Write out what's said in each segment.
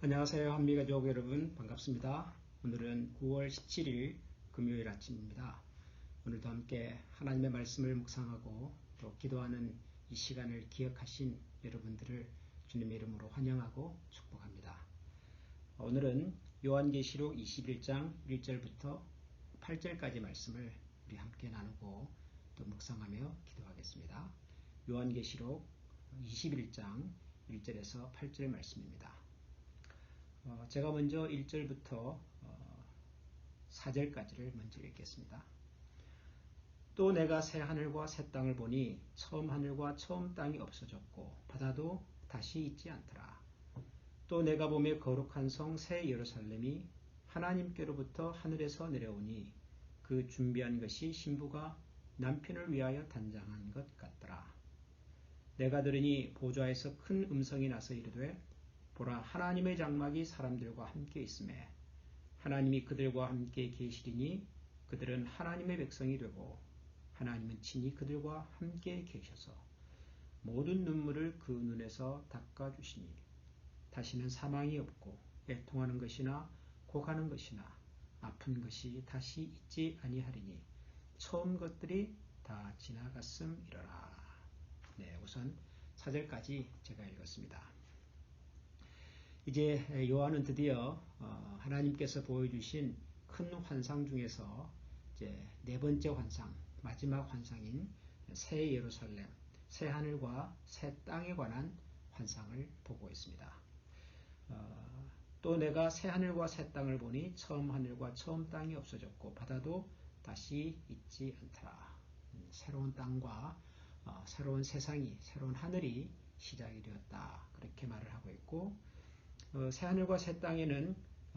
안녕하세요. 한미가족 여러분 반갑습니다. 오늘은 9월 17일 금요일 아침입니다. 오늘도 함께 하나님의 말씀을 묵상하고 또 기도하는 이 시간을 기억하신 여러분들을 주님의 이름으로 환영하고 축복합니다. 오늘은 요한계시록 21장 1절부터 8절까지 말씀을 우리 함께 나누고 또 묵상하며 기도하겠습니다. 요한계시록 21장 1절에서 8절 말씀입니다. 제가 먼저 1절부터 4절까지를 먼저 읽겠습니다. 또 내가 새 하늘과 새 땅을 보니 처음 하늘과 처음 땅이 없어졌고 바다도 다시 있지 않더라. 또 내가 보매 거룩한 성 새 예루살렘이 하나님께로부터 하늘에서 내려오니 그 준비한 것이 신부가 남편을 위하여 단장한 것 같더라. 내가 들으니 보좌에서 큰 음성이 나서 이르되 보라, 하나님의 장막이 사람들과 함께 있음에 하나님이 그들과 함께 계시리니 그들은 하나님의 백성이 되고 하나님은 친히 그들과 함께 계셔서 모든 눈물을 그 눈에서 닦아주시니 다시는 사망이 없고 애통하는 것이나 고가는 것이나 아픈 것이 다시 있지 아니하리니 처음 것들이 다 지나갔음이러라. 네, 우선 4절까지 제가 읽었습니다. 이제 요한은 드디어 하나님께서 보여주신 큰 환상 중에서 이제 네 번째 환상, 마지막 환상인 새 예루살렘, 새 하늘과 새 땅에 관한 환상을 보고 있습니다. 또 내가 새 하늘과 새 땅을 보니 처음 하늘과 처음 땅이 없어졌고 바다도 다시 있지 않더라. 새로운 땅과 새로운 세상이, 새로운 하늘이 시작이 되었다. 그렇게 말을 하고 있고 새 하늘과 새 땅에는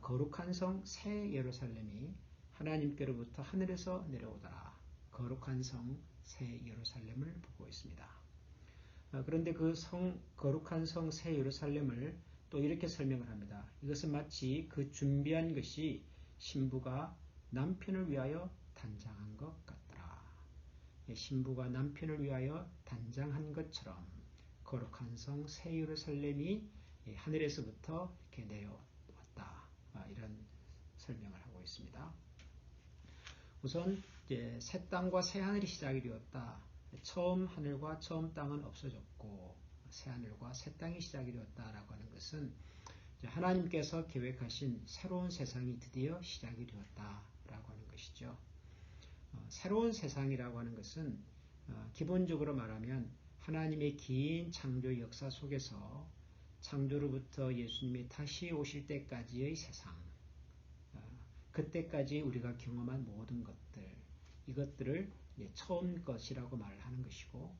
거룩한 성 새 예루살렘이 하나님께로부터 하늘에서 내려오더라. 거룩한 성 새 예루살렘을 보고 있습니다. 그런데 그 거룩한 성 새 예루살렘을 또 이렇게 설명을 합니다. 이것은 마치 그 준비한 것이 신부가 남편을 위하여 단장한 것 같더라. 신부가 남편을 위하여 단장한 것처럼 거룩한 성 새 예루살렘이 하늘에서부터 이렇게 내려왔다. 이런 설명을 하고 있습니다. 우선 이제 새 땅과 새 하늘이 시작이 되었다. 처음 하늘과 처음 땅은 없어졌고 새 하늘과 새 땅이 시작이 되었다라고 하는 것은 하나님께서 계획하신 새로운 세상이 드디어 시작이 되었다라고 하는 것이죠. 새로운 세상이라고 하는 것은 기본적으로 말하면 하나님의 긴 창조 역사 속에서 창조로부터 예수님이 다시 오실 때까지의 세상, 그때까지 우리가 경험한 모든 것들, 이것들을 처음 것이라고 말을 하는 것이고,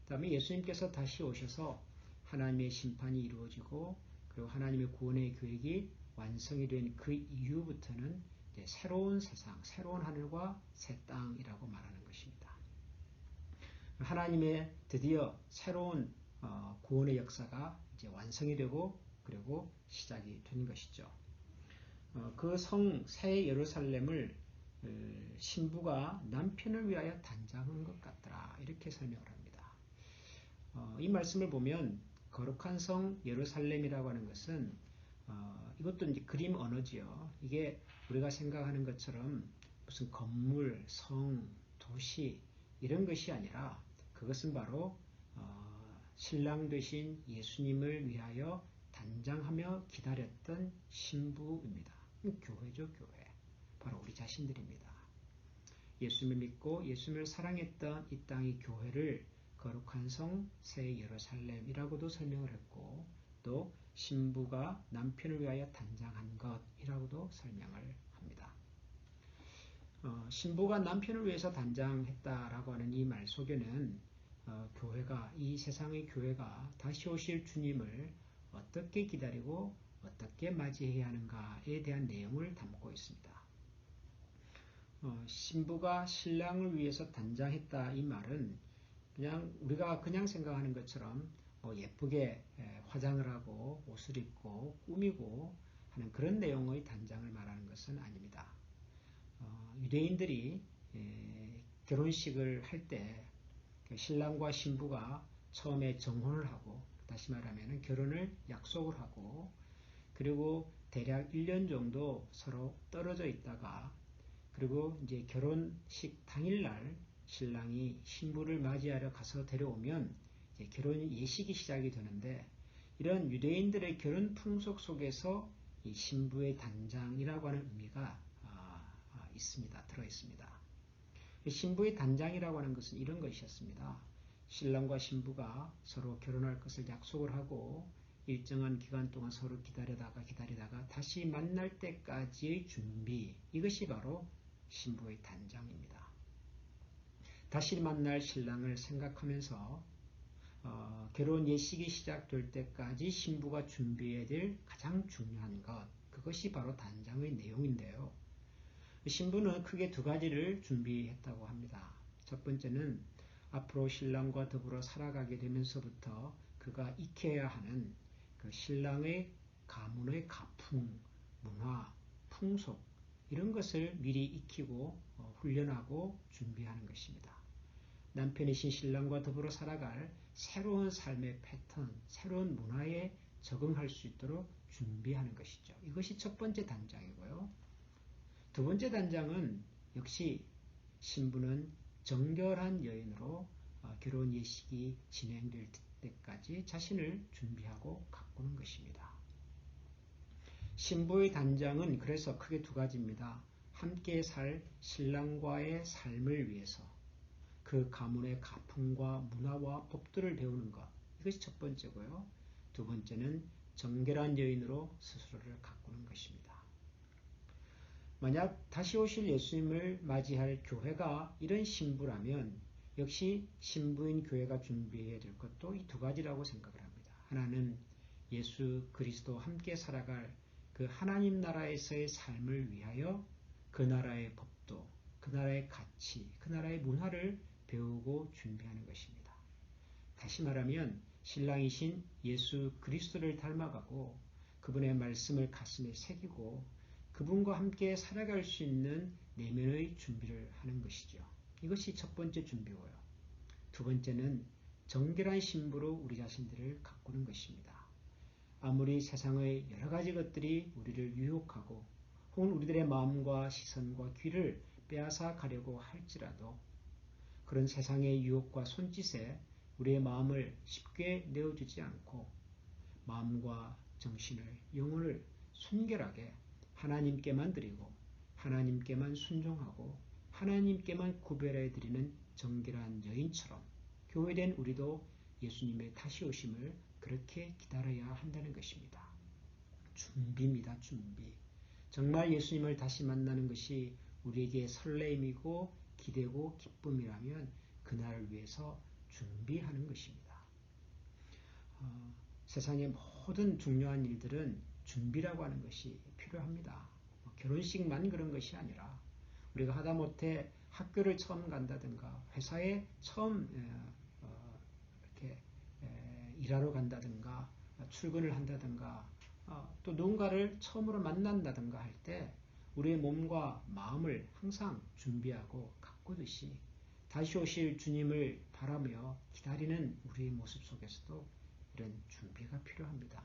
그 다음에 예수님께서 다시 오셔서 하나님의 심판이 이루어지고 그리고 하나님의 구원의 계획이 완성이 된 그 이후부터는 새로운 세상, 새로운 하늘과 새 땅이라고 말하는 것입니다. 하나님의 드디어 새로운 구원의 역사가 이제 완성이 되고 그리고 시작이 된 것이죠. 그 성 새 예루살렘을 신부가 남편을 위하여 단장한 것 같더라. 이렇게 설명을 합니다. 이 말씀을 보면 거룩한 성 예루살렘이라고 하는 것은 이것도 이제 그림 언어지요. 이게 우리가 생각하는 것처럼 무슨 건물, 성, 도시 이런 것이 아니라 그것은 바로 신랑 되신 예수님을 위하여 단장하며 기다렸던 신부입니다. 교회죠, 교회. 바로 우리 자신들입니다. 예수님을 믿고 예수님을 사랑했던 이 땅의 교회를 거룩한 성 새 예루살렘이라고도 설명을 했고 또 신부가 남편을 위하여 단장한 것이라고도 설명을 합니다. 신부가 남편을 위해서 단장했다라고 하는 이 말 속에는 교회가, 이 세상의 교회가 다시 오실 주님을 어떻게 기다리고 어떻게 맞이해야 하는가에 대한 내용을 담고 있습니다. 신부가 신랑을 위해서 단장했다 이 말은 그냥 우리가 그냥 생각하는 것처럼 예쁘게 화장을 하고 옷을 입고 꾸미고 하는 그런 내용의 단장을 말하는 것은 아닙니다. 유대인들이 결혼식을 할 때 신랑과 신부가 처음에 정혼을 하고 다시 말하면 결혼을 약속을 하고 그리고 대략 1년 정도 서로 떨어져 있다가 그리고 이제 결혼식 당일날 신랑이 신부를 맞이하러 가서 데려오면 이제 결혼 예식이 시작이 되는데 이런 유대인들의 결혼 풍속 속에서 이 신부의 단장이라고 하는 의미가 있습니다. 들어 있습니다. 신부의 단장이라고 하는 것은 이런 것이었습니다. 신랑과 신부가 서로 결혼할 것을 약속을 하고 일정한 기간 동안 서로 기다리다가 다시 만날 때까지의 준비, 이것이 바로 신부의 단장입니다. 다시 만날 신랑을 생각하면서 결혼 예식이 시작될 때까지 신부가 준비해야 될 가장 중요한 것, 그것이 바로 단장의 내용인데요. 신부는 크게 두 가지를 준비했다고 합니다. 첫 번째는 앞으로 신랑과 더불어 살아가게 되면서부터 그가 익혀야 하는 그 신랑의 가문의 가풍, 문화, 풍속 이런 것을 미리 익히고 훈련하고 준비하는 것입니다. 남편이신 신랑과 더불어 살아갈 새로운 삶의 패턴, 새로운 문화에 적응할 수 있도록 준비하는 것이죠. 이것이 첫 번째 단장이고요. 두 번째 단장은 역시 신부는 정결한 여인으로 결혼 예식이 진행될 때까지 자신을 준비하고 가꾸는 것입니다. 신부의 단장은 그래서 크게 두 가지입니다. 함께 살 신랑과의 삶을 위해서 그 가문의 가풍과 문화와 법들을 배우는 것, 이것이 첫 번째고요. 두 번째는 정결한 여인으로 스스로를 가꾸는 것입니다. 만약 다시 오실 예수님을 맞이할 교회가 이런 신부라면 역시 신부인 교회가 준비해야 될 것도 이 두 가지라고 생각을 합니다. 하나는 예수 그리스도와 함께 살아갈 그 하나님 나라에서의 삶을 위하여 그 나라의 법도, 그 나라의 가치, 그 나라의 문화를 배우고 준비하는 것입니다. 다시 말하면 신랑이신 예수 그리스도를 닮아가고 그분의 말씀을 가슴에 새기고 그분과 함께 살아갈 수 있는 내면의 준비를 하는 것이죠. 이것이 첫 번째 준비고요. 두 번째는 정결한 신부로 우리 자신들을 가꾸는 것입니다. 아무리 세상의 여러 가지 것들이 우리를 유혹하고 혹은 우리들의 마음과 시선과 귀를 빼앗아 가려고 할지라도 그런 세상의 유혹과 손짓에 우리의 마음을 쉽게 내어주지 않고 마음과 정신을, 영혼을 순결하게 하나님께만 드리고 하나님께만 순종하고 하나님께만 구별해 드리는 정결한 여인처럼 교회된 우리도 예수님의 다시 오심을 그렇게 기다려야 한다는 것입니다. 준비입니다. 준비. 정말 예수님을 다시 만나는 것이 우리에게 설레임이고 기대고 기쁨이라면 그날을 위해서 준비하는 것입니다. 세상의 모든 중요한 일들은 준비라고 하는 것이 필요합니다. 결혼식만 그런 것이 아니라 우리가 하다못해 학교를 처음 간다든가 회사에 처음 이렇게 일하러 간다든가 출근을 한다든가 또 누군가를 처음으로 만난다든가 할 때 우리의 몸과 마음을 항상 준비하고 가꾸듯이 다시 오실 주님을 바라며 기다리는 우리의 모습 속에서도 이런 준비가 필요합니다.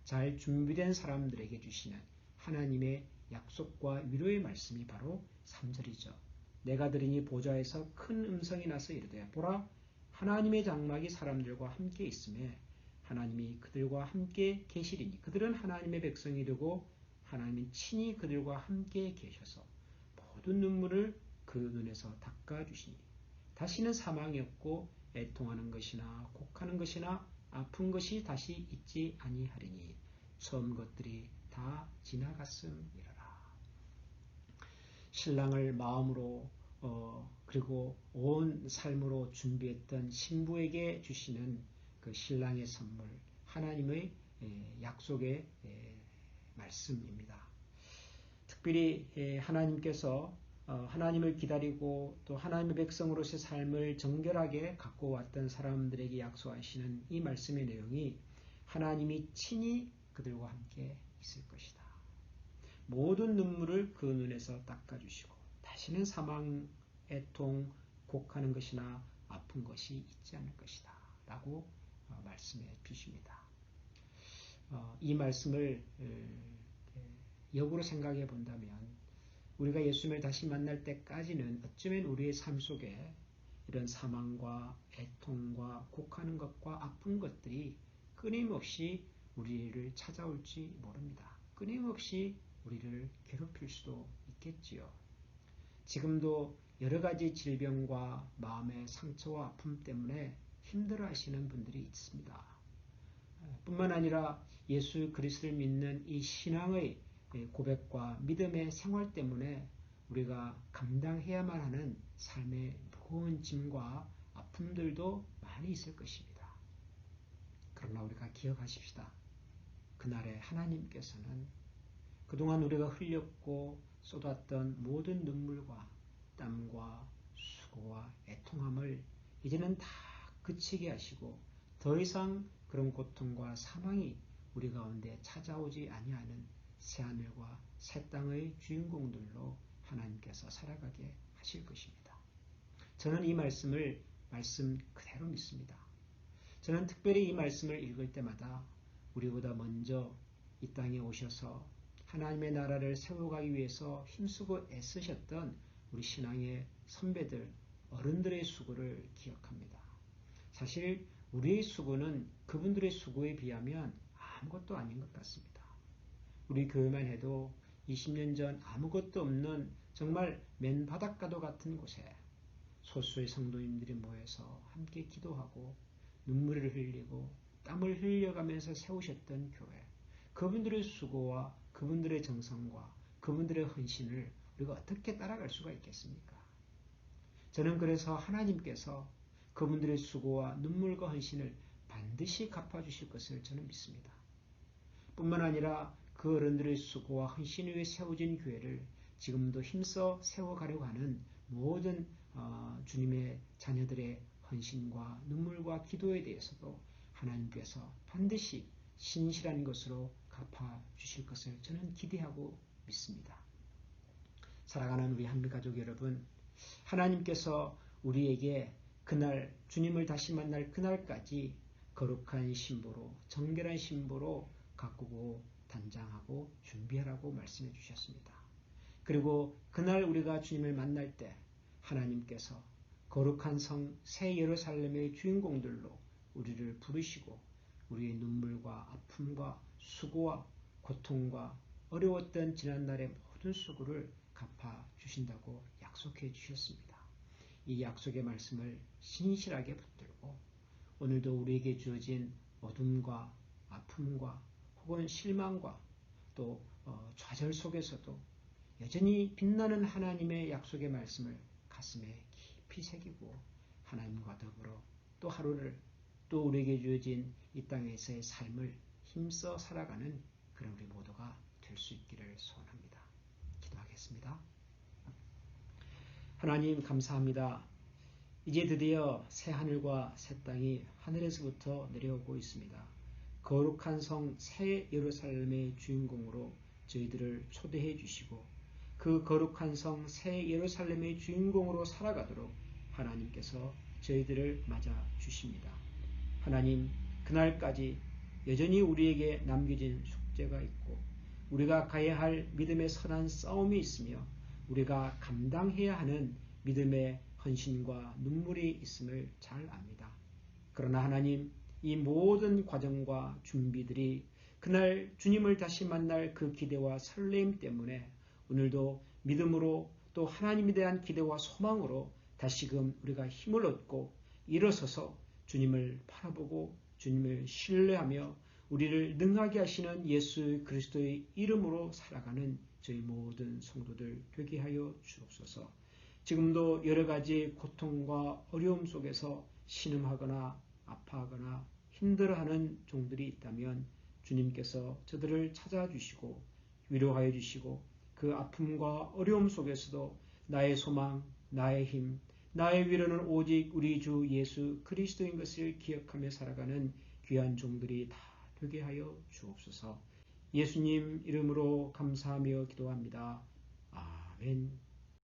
잘 준비된 사람들에게 주시는 하나님의 약속과 위로의 말씀이 바로 3절이죠. 내가 들으니 보좌에서 큰 음성이 나서 이르되 보라 하나님의 장막이 사람들과 함께 있음에 하나님이 그들과 함께 계시리니 그들은 하나님의 백성이 되고 하나님은 친히 그들과 함께 계셔서 모든 눈물을 그 눈에서 닦아주시니 다시는 사망이 없고 애통하는 것이나 곡하는 것이나 아픈 것이 다시 있지 아니하리니 처음 것들이 다 지나갔음이라. 신랑을 마음으로 그리고 온 삶으로 준비했던 신부에게 주시는 그 신랑의 선물, 하나님의 약속의 말씀입니다. 특별히 하나님께서 하나님을 기다리고 또 하나님의 백성으로서의 삶을 정결하게 갖고 왔던 사람들에게 약속하시는 이 말씀의 내용이 하나님이 친히 그들과 함께 있을 것이다. 모든 눈물을 그 눈에서 닦아주시고 다시는 사망, 애통, 곡하는 것이나 아픈 것이 있지 않을 것이다 라고 말씀해 주십니다. 이 말씀을 역으로 생각해 본다면 우리가 예수님을 다시 만날 때까지는 어쩌면 우리의 삶 속에 이런 사망과 애통과 곡하는 것과 아픈 것들이 끊임없이 우리를 찾아올지 모릅니다. 끊임없이 우리를 괴롭힐 수도 있겠지요. 지금도 여러 가지 질병과 마음의 상처와 아픔 때문에 힘들어하시는 분들이 있습니다. 뿐만 아니라 예수 그리스도를 믿는 이 신앙의 고백과 믿음의 생활 때문에 우리가 감당해야만 하는 삶의 무거운 짐과 아픔들도 많이 있을 것입니다. 그러나 우리가 기억하십시다. 그날에 하나님께서는 그동안 우리가 흘렸고 쏟았던 모든 눈물과 땀과 수고와 애통함을 이제는 다 그치게 하시고 더 이상 그런 고통과 사망이 우리 가운데 찾아오지 아니하는 새하늘과 새 땅의 주인공들로 하나님께서 살아가게 하실 것입니다. 저는 이 말씀을 말씀 그대로 믿습니다. 저는 특별히 이 말씀을 읽을 때마다 우리보다 먼저 이 땅에 오셔서 하나님의 나라를 세워가기 위해서 힘쓰고 애쓰셨던 우리 신앙의 선배들, 어른들의 수고를 기억합니다. 사실 우리의 수고는 그분들의 수고에 비하면 아무것도 아닌 것 같습니다. 우리 교회만 해도 20년 전 아무것도 없는 정말 맨 바닷가도 같은 곳에 소수의 성도님들이 모여서 함께 기도하고 눈물을 흘리고 땀을 흘려가면서 세우셨던 교회, 그분들의 수고와 그분들의 정성과 그분들의 헌신을 우리가 어떻게 따라갈 수가 있겠습니까? 저는 그래서 하나님께서 그분들의 수고와 눈물과 헌신을 반드시 갚아주실 것을 저는 믿습니다. 뿐만 아니라 그 어른들의 수고와 헌신 위에 세워진 교회를 지금도 힘써 세워가려고 하는 모든 주님의 자녀들의 헌신과 눈물과 기도에 대해서도 하나님께서 반드시 신실한 것으로 갚아주실 것을 저는 기대하고 믿습니다. 사랑하는 우리 한미가족 여러분, 하나님께서 우리에게 그날 주님을 다시 만날 그날까지 거룩한 신부로 정결한 신부로 가꾸고 단장하고 준비하라고 말씀해 주셨습니다. 그리고 그날 우리가 주님을 만날 때 하나님께서 거룩한 성 새 예루살렘의 주인공들로 우리를 부르시고 우리의 눈물과 아픔과 수고와 고통과 어려웠던 지난날의 모든 수고를 갚아주신다고 약속해 주셨습니다. 이 약속의 말씀을 신실하게 붙들고 오늘도 우리에게 주어진 어둠과 아픔과 혹은 실망과 또 좌절 속에서도 여전히 빛나는 하나님의 약속의 말씀을 가슴에 깊이 새기고 하나님과 더불어 또 하루를 또 우리에게 주어진 이 땅에서의 삶을 힘써 살아가는 그런 우리 모두가 될 수 있기를 소원합니다. 기도하겠습니다. 하나님 감사합니다. 이제 드디어 새 하늘과 새 땅이 하늘에서부터 내려오고 있습니다. 거룩한 성 새 예루살렘의 주인공으로 저희들을 초대해 주시고 그 거룩한 성 새 예루살렘의 주인공으로 살아가도록 하나님께서 저희들을 맞아 주십니다. 하나님, 그날까지 여전히 우리에게 남겨진 숙제가 있고 우리가 가야 할 믿음의 선한 싸움이 있으며 우리가 감당해야 하는 믿음의 헌신과 눈물이 있음을 잘 압니다. 그러나 하나님, 이 모든 과정과 준비들이 그날 주님을 다시 만날 그 기대와 설렘 때문에 오늘도 믿음으로 또 하나님에 대한 기대와 소망으로 다시금 우리가 힘을 얻고 일어서서 주님을 바라보고 주님을 신뢰하며 우리를 능하게 하시는 예수 그리스도의 이름으로 살아가는 저희 모든 성도들 되게 하여 주옵소서. 지금도 여러 가지 고통과 어려움 속에서 신음하거나 아파하거나 힘들어하는 종들이 있다면 주님께서 저들을 찾아주시고 위로하여 주시고 그 아픔과 어려움 속에서도 나의 소망, 나의 힘, 나의 위로는 오직 우리 주 예수 그리스도인 것을 기억하며 살아가는 귀한 종들이 다 되게 하여 주옵소서. 예수님 이름으로 감사하며 기도합니다. 아멘.